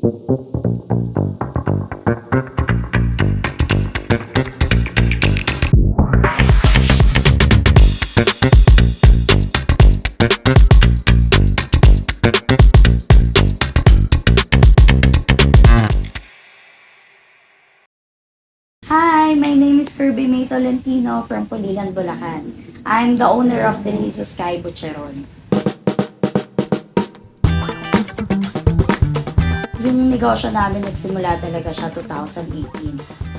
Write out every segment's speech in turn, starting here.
Hi, my name is Kirby May Tolentino from Pulilan, Bulacan. I'm the owner of Deniso Sky Butcheron. Yung negosyo namin nagsimula talaga siya 2018.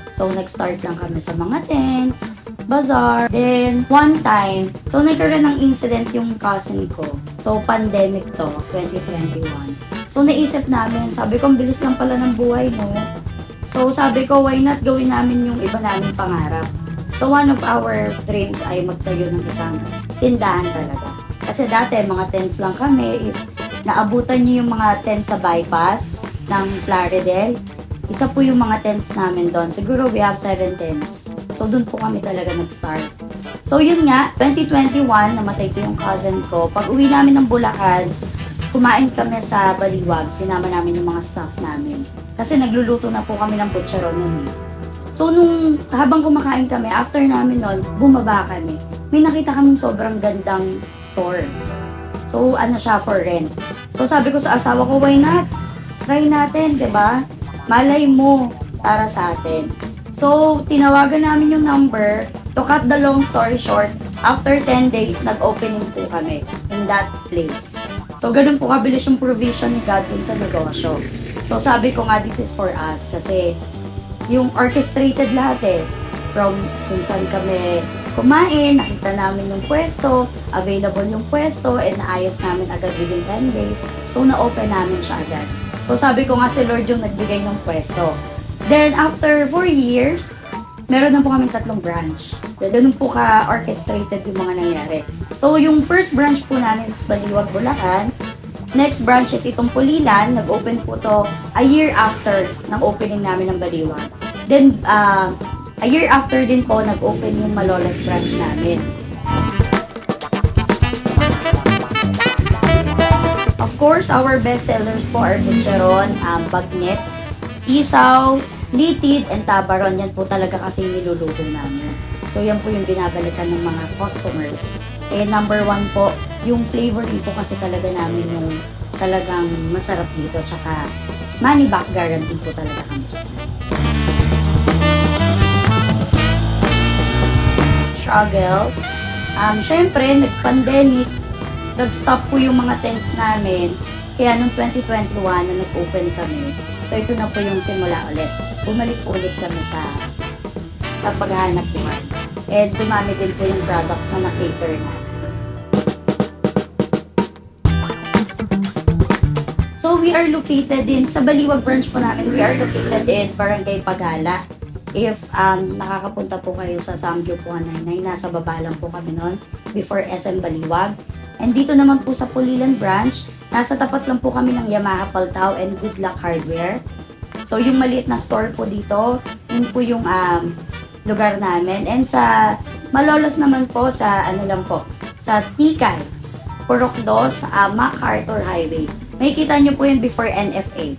So, nag-start lang kami sa mga tents, bazaar. Then, one time, so nagkaroon ng incident yung cousin ko. So, pandemic to, 2021. So, naisip namin, sabi ko, ang bilis lang pala ng buhay, no? So, sabi ko, why not gawin namin yung iba naming pangarap? So, one of our dreams ay magtayo ng isang tindahan talaga. Kasi dati, mga tents lang kami. If naabutan niyo yung mga tents sa bypass ng Plaridel, isa po yung mga tents namin doon. Siguro we have 7 tents. So, doon po kami talaga nag-start. So, yun nga, 2021, namatay po yung cousin ko. Pag uwi namin ng Bulacan, kumain kami sa Baliwag. Sinama namin yung mga staff namin. Kasi nagluluto na po kami ng butcheron nun. So, habang kumakain kami, after namin nun, bumaba kami. May nakita kaming sobrang gandang store. So, ano siya, for rent. So, sabi ko sa asawa ko, why not? Try natin, 'di ba? Malay mo para sa atin. So, tinawagan namin yung number. To cut the long story short, after 10 days, nag-opening po kami in that place. So, ganun po kabilis yung provision ni God dun sa negosyo. So, sabi ko nga, this is for us. Kasi, yung orchestrated lahat From kung saan kami kumain, nakita namin yung pwesto, available yung pwesto, and naayos namin agad within 10 days. So, na-open namin siya agad. So, sabi ko nga si Lord yung nagbigay ng pwesto. Then, after 4 years, meron na po kami 3 branch. Ganun po ka-orchestrated yung mga nangyari. So, yung first branch po namin is Baliwag, Bulacan. Next branch is itong Pulilan. Nag-open po to a year after ng opening namin ng Baliwag. Then, a year after din po, nag-open yung Malolos branch namin. Of course, our best sellers po are butcheron, bagnet, isaw, litid, and tabaron. Yan po talaga kasi niluluto namin. So, yan po yung binabalikan ng mga customers. And number 1 po, yung flavor din po kasi talaga namin yung talagang masarap dito. Tsaka money back guarantee po talaga kami. Struggles. Syempre, nag-pandemic, nag-stop po yung mga tents namin. Kaya noong 2021 na nag-open kami. So, ito na po yung simula ulit. Bumalik po ulit kami sa paghahanap buhay. And dumami din po yung products na na-cater na. So, we are located sa Baliwag branch po namin. We are located in Barangay Pagala. If nakakapunta po kayo sa Samgyup 199, nasa baba lang po kami nun before SM Baliwag. And dito naman po sa Pulilan branch, nasa tapat lang po kami ng Yamaha Paltao and Good Luck Hardware. So, yung maliit na store po dito, yun po yung lugar namin. And sa Malolos naman po, sa sa Tikal, Purok 2, MacArthur Highway. Makikita nyo po yun before NFA.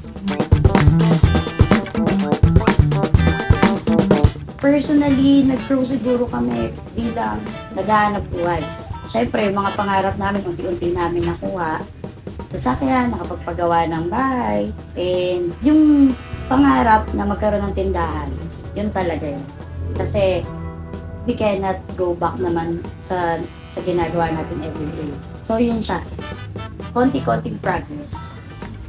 Personally, nag-grow siguro kami bilang naghahanap buhay. Siyempre, yung mga pangarap namin, unti-unti namin nakuha. Sasakyan, nakapagpagawa ng bahay. And yung pangarap na magkaroon ng tindahan, yun talaga yun. Kasi we cannot go back naman sa ginagawa natin everyday. So, yun siya. Konti-konting progress.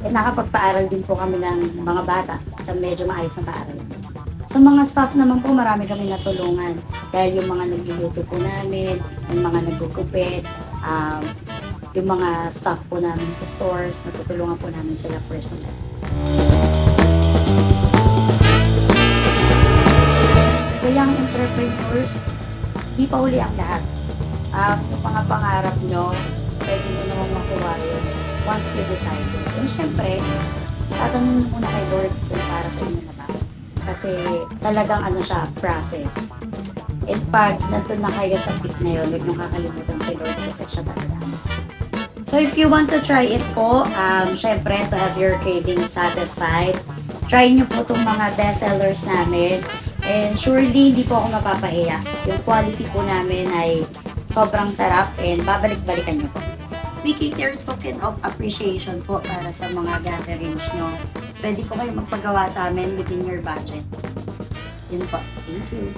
And nakapagpaaral din po kami ng mga bata sa medyo maayos na paaralan. Sa mga staff naman po, marami kami natulungan. Dahil yung mga nagluluto po namin, yung mga nagkukupit, yung mga staff po namin sa stores, natutulungan po namin sila personal. Young entrepreneurs, di pa uli ang lahat. Yung mga pangarap nyo, pwede nyo naman makuha yun once you decide. And syempre, tatanungin muna kay Lord kung para sa inyo na ba. Kasi talagang siya, process. And pag nandun na kayo sa peak na yun, huwag nyo kakalimutan si Lord kasi siya talaga. So if you want to try it po, syempre to have your cravings satisfied, try nyo po itong mga best sellers namin. And surely, hindi po ako mapapahiya. Yung quality po namin ay sobrang sarap and babalik-balikan nyo po. Making your token of appreciation po para sa mga gatherings nyo. Pwede po kayo magpagawa sa amin within your budget. Yun po. Thank you.